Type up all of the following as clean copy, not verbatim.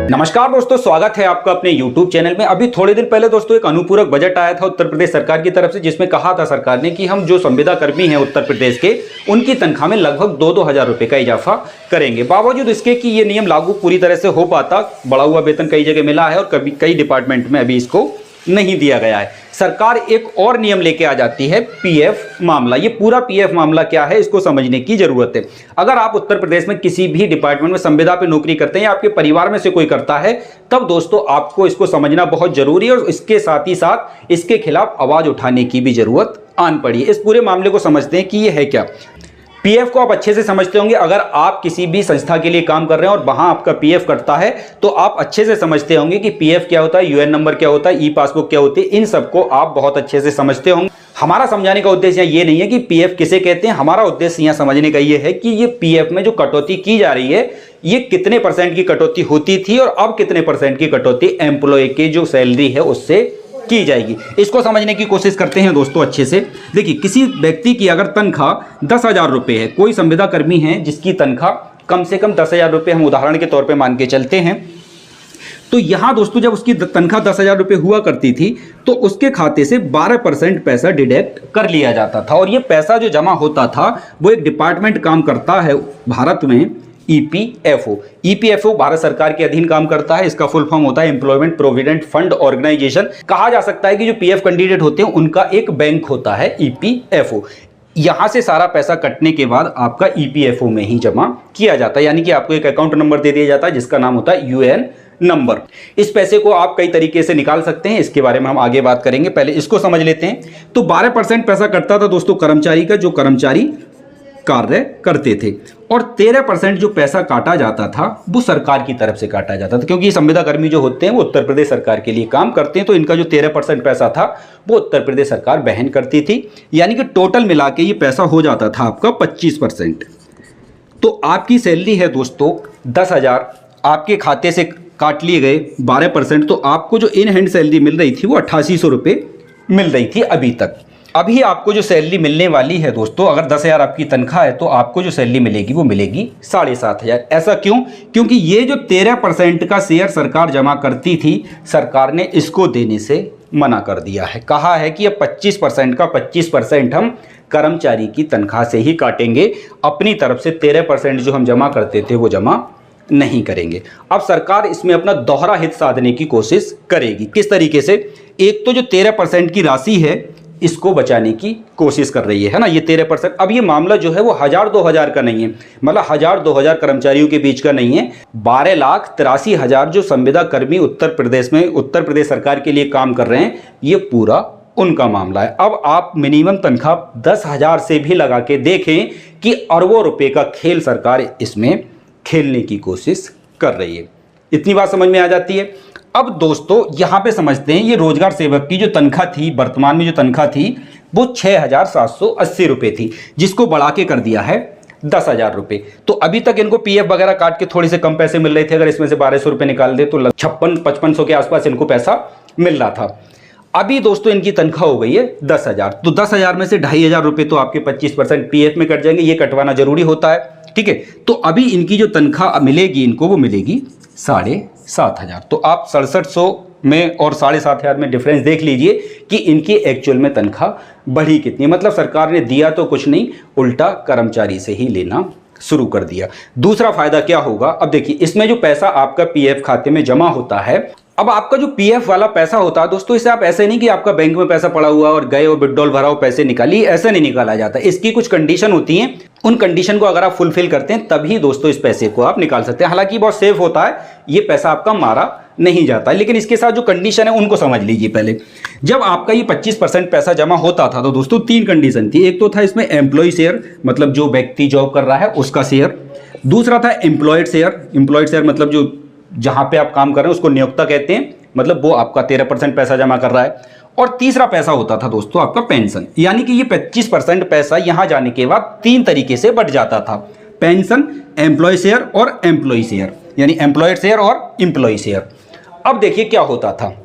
नमस्कार दोस्तों, स्वागत है आपका अपने YouTube चैनल में। अभी थोड़े दिन पहले दोस्तों एक अनुपूरक बजट आया था उत्तर प्रदेश सरकार की तरफ से, जिसमें कहा था सरकार ने कि हम जो संविदा कर्मी हैं उत्तर प्रदेश के, उनकी तनख्वाह में लगभग 2-2 हज़ार रुपये का इजाफा करेंगे। बावजूद इसके कि ये नियम लागू पूरी तरह से हो पाता, बढ़ा हुआ वेतन कई जगह मिला है और कई डिपार्टमेंट में अभी इसको नहीं दिया गया है। सरकार एक और नियम लेके आ जाती है, पीएफ मामला। ये पूरा पीएफ मामला क्या है, इसको समझने की जरूरत है। अगर आप उत्तर प्रदेश में किसी भी डिपार्टमेंट में संविदा पे नौकरी करते हैं या आपके परिवार में से कोई करता है, तब दोस्तों आपको इसको समझना बहुत जरूरी है और इसके साथ ही साथ इसके खिलाफ आवाज उठाने की भी जरूरत आन पड़ी है। इस पूरे मामले को समझते हैं कि ये है क्या। पीएफ को आप अच्छे से समझते होंगे। अगर आप किसी भी संस्था के लिए काम कर रहे हैं और वहां आपका पीएफ कटता है, तो आप अच्छे से समझते होंगे कि पीएफ क्या होता है, यूएन नंबर क्या होता है, ई पासबुक क्या होती है। इन सबको आप बहुत अच्छे से समझते होंगे। हमारा समझाने का उद्देश्य ये नहीं है कि पीएफ किसे कहते हैं। हमारा उद्देश्य यहाँ समझने का ये है कि ये पीएफ में जो कटौती की जा रही है, ये कितने % की कटौती होती थी और अब कितने % की कटौती एम्प्लॉय की जो सैलरी है उससे की जाएगी। इसको समझने की कोशिश करते हैं दोस्तों अच्छे से। देखिए, किसी व्यक्ति की अगर तनख्वाह 10,000 रुपये है, कोई संविदा कर्मी है जिसकी तनख्वाह कम से कम 10,000 रुपये हम उदाहरण के तौर पे मान के चलते हैं, तो यहां दोस्तों जब उसकी तनख्वाह 10,000 रुपये हुआ करती थी, तो उसके खाते से 12% पैसा डिडक्ट कर लिया जाता था। और ये पैसा जो जमा होता था, वो एक डिपार्टमेंट काम करता है भारत में, ईपीएफओ। ईपीएफओ भारत सरकार के अधीन काम करता है। इसका फुल फॉर्म होता है एम्प्लॉयमेंट प्रोविडेंट फंड ऑर्गेनाइजेशन। कहा जा सकता है कि जो पीएफ कैंडिडेट होते हैं उनका एक बैंक होता है ईपीएफओ। यहां से सारा पैसा कटने के बाद आपका ईपीएफओ में ही जमा किया जाता है, यानी कि आपको एक अकाउंट नंबर दे दिया जाता है जिसका नाम होता है यूएन नंबर। इस पैसे को आप कई तरीके से निकाल सकते हैं, इसके बारे में हम आगे बात करेंगे। पहले इसको समझ लेते हैं। तो 12% पैसा कटता था दोस्तों कर्मचारी का, जो कर्मचारी कार्य करते थे, और 13% जो पैसा काटा जाता था वो सरकार की तरफ से काटा जाता था, क्योंकि संविदा कर्मी जो होते हैं वो उत्तर प्रदेश सरकार के लिए काम करते हैं। तो इनका जो 13% पैसा था वो उत्तर प्रदेश सरकार वहन करती थी, यानी कि टोटल मिला के ये पैसा हो जाता था आपका 25%। तो आपकी सैलरी है दोस्तों 10,000, आपके खाते से काट लिए गए 12%, तो आपको जो इन हैंड सैलरी मिल रही थी वो 8800 रुपये मिल रही थी अभी तक। अभी आपको जो सैलरी मिलने वाली है दोस्तों, अगर 10,000 आपकी तनख्वाह है तो आपको जो सैलरी मिलेगी वो मिलेगी 7,500। ऐसा क्यों? क्योंकि ये जो 13% का शेयर सरकार जमा करती थी, सरकार ने इसको देने से मना कर दिया है। कहा है कि अब 25% का 25% हम कर्मचारी की तनख्वाह से ही काटेंगे, अपनी तरफ से 13% जो हम जमा करते थे वो जमा नहीं करेंगे। अब सरकार इसमें अपना दोहरा हित साधने की कोशिश करेगी। किस तरीके से? एक तो जो 13% की राशि है इसको बचाने की कोशिश कर रही है ना, ये 13%। अब ये मामला जो है वो 1,000-2,000 का नहीं है, मतलब 1,000-2,000 कर्मचारियों के बीच का नहीं है। 12,83,000 जो संविदा कर्मी उत्तर प्रदेश में उत्तर प्रदेश सरकार के लिए काम कर रहे हैं, ये पूरा उनका मामला है। अब आप मिनिमम तनख्वाह 10,000 से भी लगा के देखें कि अरबों रुपए का खेल सरकार इसमें खेलने की कोशिश कर रही है। इतनी बात समझ में आ जाती है। अब दोस्तों यहां पे समझते हैं, ये रोजगार सेवक की जो तनख्वाह थी, वर्तमान में जो तनख्वाह थी वो 6,780 रुपये थी, जिसको बढ़ा के कर दिया है 10,000 रुपये। तो अभी तक इनको पीएफ वगैरह काट के थोड़े से कम पैसे मिल रहे थे। अगर इसमें से 1,200 रुपये निकाल दे तो 56-5500 के आसपास इनको पैसा मिल रहा था। अभी दोस्तों इनकी तनख्वाह हो गई है 10,000। तो 10,000 में से 2,500 रुपये तो आपके 25% पीएफ में कट जाएंगे। ये कटवाना जरूरी होता है, ठीक है। तो अभी इनकी जो तनख्वाह मिलेगी इनको, वो मिलेगी 7,500। तो आप 6,700 में और 7,500 में डिफरेंस देख लीजिए कि इनकी एक्चुअल में तनख्वाह बढ़ी कितनी। मतलब सरकार ने दिया तो कुछ नहीं, उल्टा कर्मचारी से ही लेना शुरू कर दिया। दूसरा फायदा क्या होगा? अब देखिए, इसमें जो पैसा आपका पीएफ खाते में जमा होता है, अब आपका जो पीएफ वाला पैसा होता है दोस्तों, इसे आप ऐसे नहीं कि आपका बैंक में पैसा पड़ा हुआ और गए और विड्रॉल भराओ पैसे निकाली, ऐसे नहीं निकाला जाता। इसकी कुछ कंडीशन होती हैं, उन कंडीशन को अगर आप फुलफिल करते हैं तभी दोस्तों इस पैसे को आप निकाल सकते हैं। हालांकि बहुत सेफ होता है, ये पैसा आपका मारा नहीं जाता, लेकिन इसके साथ जो कंडीशन है उनको समझ लीजिए। पहले जब आपका ये 25% पैसा जमा होता था तो दोस्तों 3 कंडीशन थी। एक तो था इसमें एम्प्लॉय शेयर, मतलब जो व्यक्ति जॉब कर रहा है उसका शेयर। दूसरा था एम्प्लॉयड शेयर। एम्प्लॉयड शेयर मतलब जो जहां पे आप काम कर रहे हैं उसको नियोक्ता कहते हैं, मतलब वो आपका 13% पैसा जमा कर रहा है। और तीसरा पैसा होता था दोस्तों आपका पेंशन, यानी कि ये 25% पैसा यहां जाने के बाद 3 तरीके से बढ़ जाता था: पेंशन, एम्प्लॉय शेयर और एम्प्लॉय शेयर, यानी एम्प्लॉयड शेयर और एम्प्लॉय शेयर। अब देखिए क्या होता था,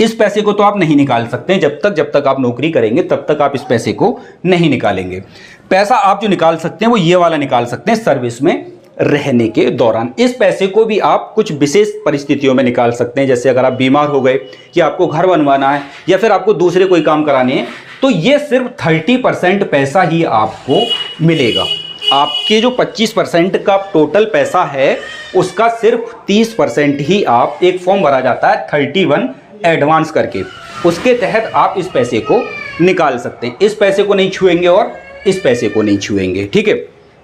इस पैसे को तो आप नहीं निकाल सकते, जब तक आप नौकरी करेंगे तब तक आप इस पैसे को नहीं निकालेंगे। पैसा आप जो निकाल सकते हैं वो ये वाला निकाल सकते हैं, सर्विस में रहने के दौरान। इस पैसे को भी आप कुछ विशेष परिस्थितियों में निकाल सकते हैं, जैसे अगर आप बीमार हो गए कि आपको घर बनवाना है या फिर आपको दूसरे कोई काम कराने हैं, तो ये सिर्फ 30% पैसा ही आपको मिलेगा। आपके जो 25% का टोटल पैसा है उसका सिर्फ 30% ही आप, एक फॉर्म भरा जाता है 31 एडवांस करके, उसके तहत आप इस पैसे को निकाल सकते हैं। इस पैसे को नहीं छुएंगे और इस पैसे को नहीं छुएंगे, ठीक है।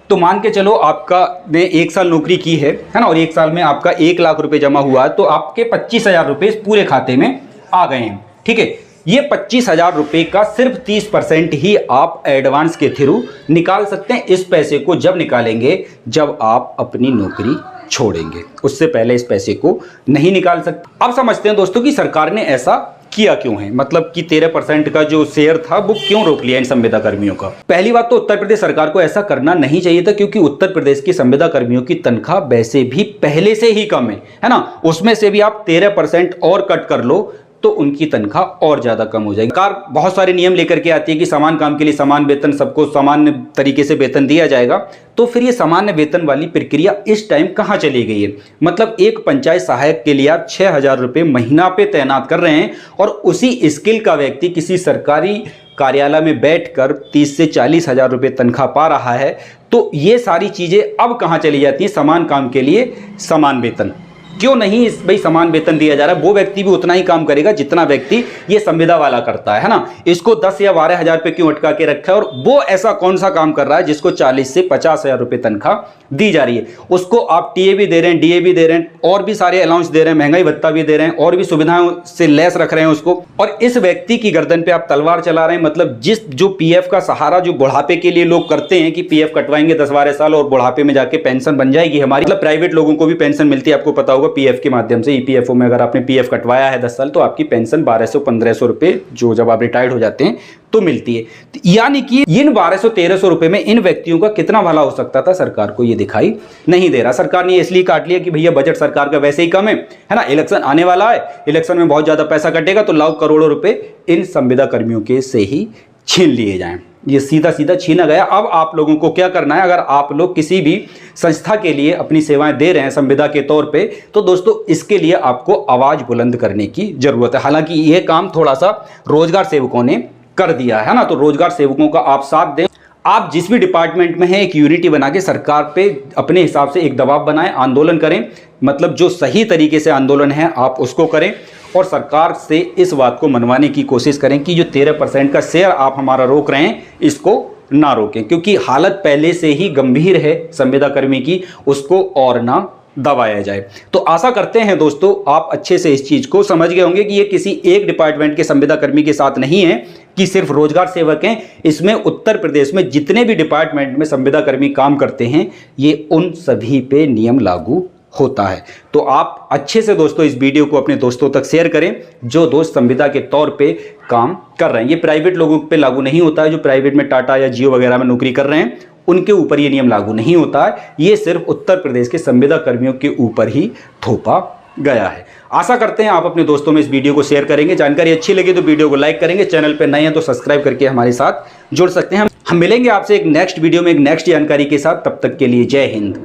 तो मान के चलो आपका ने 1 साल नौकरी की है ना, और 1 साल में आपका 1 लाख रुपए जमा हुआ, तो आपके 25,000 रुपये पूरे खाते में आ गए हैं, ठीक है। ये 25,000 रुपये का सिर्फ 30% ही आप एडवांस के थ्रू निकाल सकते हैं। इस पैसे को जब निकालेंगे जब आप अपनी नौकरी छोड़ेंगे, उससे पहले इस पैसे को नहीं निकाल सकते। अब समझते हैं दोस्तों कि सरकार ने ऐसा किया क्यों है, मतलब कि 13% का जो शेयर था वो क्यों रोक लिया इन संविदा कर्मियों का। पहली बात तो उत्तर प्रदेश सरकार को ऐसा करना नहीं चाहिए था, क्योंकि उत्तर प्रदेश की संविदा कर्मियों की तनख्वाह वैसे भी पहले से ही कम है ना। उसमें से भी आप 13% और कट कर लो तो उनकी तनख्वाह और ज्यादा कम हो जाएगी। सरकार बहुत सारे नियम लेकर के आती है कि समान काम के लिए समान वेतन, सबको समान तरीके से वेतन दिया जाएगा, तो फिर ये सामान्य वेतन वाली प्रक्रिया इस टाइम कहां चली गई है। मतलब एक पंचायत सहायक के लिए आप 6,000 रुपये महीना पे तैनात कर रहे हैं और उसी स्किल का व्यक्ति किसी सरकारी कार्यालय में बैठकर 30 से 40,000 रुपये तनख्वाह पा रहा है। तो ये सारी चीजें अब कहां चली जाती हैं, समान काम के लिए समान वेतन। क्यों नहीं इस भाई समान वेतन दिया जा रहा है, वो व्यक्ति भी उतना ही काम करेगा जितना व्यक्ति ये संविदा वाला करता है ना। इसको 10 या 12,000 रुपये क्यों अटका के रखा है, और वो ऐसा कौन सा काम कर रहा है जिसको 40 से 50,000 रुपये तनख्वाह दी जा रही है। उसको आप टीए भी दे रहे हैं, डीए भी दे रहे हैं, और भी सारे अलाउंस दे रहे हैं, महंगाई भत्ता भी दे रहे हैं, और भी सुविधाओं से लैस रख रहे हैं उसको, और इस व्यक्ति की गर्दन पे आप तलवार चला रहे हैं। मतलब जो पीएफ का सहारा जो बुढ़ापे के लिए लोग करते हैं कि पीएफ कटवाएंगे 10-12 साल और बुढ़ापे में जाके पेंशन बन जाएगी हमारी, मतलब प्राइवेट लोगों को भी पेंशन मिलती है, आपको पता होगा पीएफ के माध्यम से। ईपीएफओ में अगर आपने पीएफ कटवाया है 10 साल तो आपकी पेंशन 1200-1500 रुपए जो जब आप रिटायर्ड हो जाते हैं तो मिलती है। यानी कि इन 1200-1300 रुपए में इन व्यक्तियों का कितना भला हो सकता था, सरकार को ये दिखाई नहीं दे रहा। सरकार ने इसलिए काट लिया कि भैया बजट सरकार का वैसे ही कम है ना, इलेक्शन आने वाला है, इलेक्शन में बहुत ज्यादा पैसा कटेगा, तो लाख करोड़ों रुपए इन संविदा कर्मियों के से ही छीन लिए जाएं। ये सीधा सीधा छीना गया। अब आप लोगों को क्या करना है, अगर आप लोग किसी भी संस्था के लिए अपनी सेवाएं दे रहे हैं संविदा के तौर पे, तो दोस्तों इसके लिए आपको आवाज बुलंद करने की जरूरत है। हालांकि यह काम थोड़ा सा रोजगार सेवकों ने कर दिया है ना, तो रोजगार सेवकों का आप साथ दें। आप जिस भी डिपार्टमेंट में हैं एक यूनिटी बना के सरकार पे अपने हिसाब से एक दबाव बनाएं, आंदोलन करें, मतलब जो सही तरीके से आंदोलन है आप उसको करें, और सरकार से इस बात को मनवाने की कोशिश करें कि जो 13% का शेयर आप हमारा रोक रहे हैं इसको ना रोकें, क्योंकि हालत पहले से ही गंभीर है संविदा कर्मी की, उसको और ना दबाया जाए। तो आशा करते हैं दोस्तों आप अच्छे से इस चीज को समझ गए होंगे कि ये किसी एक डिपार्टमेंट के संविदा कर्मी के साथ नहीं है कि सिर्फ रोजगार सेवक हैं। इसमें उत्तर प्रदेश में जितने भी डिपार्टमेंट में संविदा कर्मी काम करते हैं ये उन सभी पे नियम लागू होता है। तो आप अच्छे से दोस्तों इस वीडियो को अपने दोस्तों तक शेयर करें जो दोस्त संविदा के तौर पे काम कर रहे हैं। ये प्राइवेट लोगों पे लागू नहीं होता है, जो प्राइवेट में टाटा या जियो वगैरह में नौकरी कर रहे हैं उनके ऊपर ये नियम लागू नहीं होता है। ये सिर्फ उत्तर प्रदेश के संविदा कर्मियों के ऊपर ही थोपा गया है। आशा करते हैं आप अपने दोस्तों में इस वीडियो को शेयर करेंगे। जानकारी अच्छी लगी तो वीडियो को लाइक करेंगे, चैनल पर नए हैं तो सब्सक्राइब करके हमारे साथ जुड़ सकते हैं। हम मिलेंगे आपसे एक नेक्स्ट वीडियो में एक नेक्स्ट जानकारी के साथ। तब तक के लिए जय हिंद,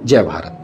जय भारत।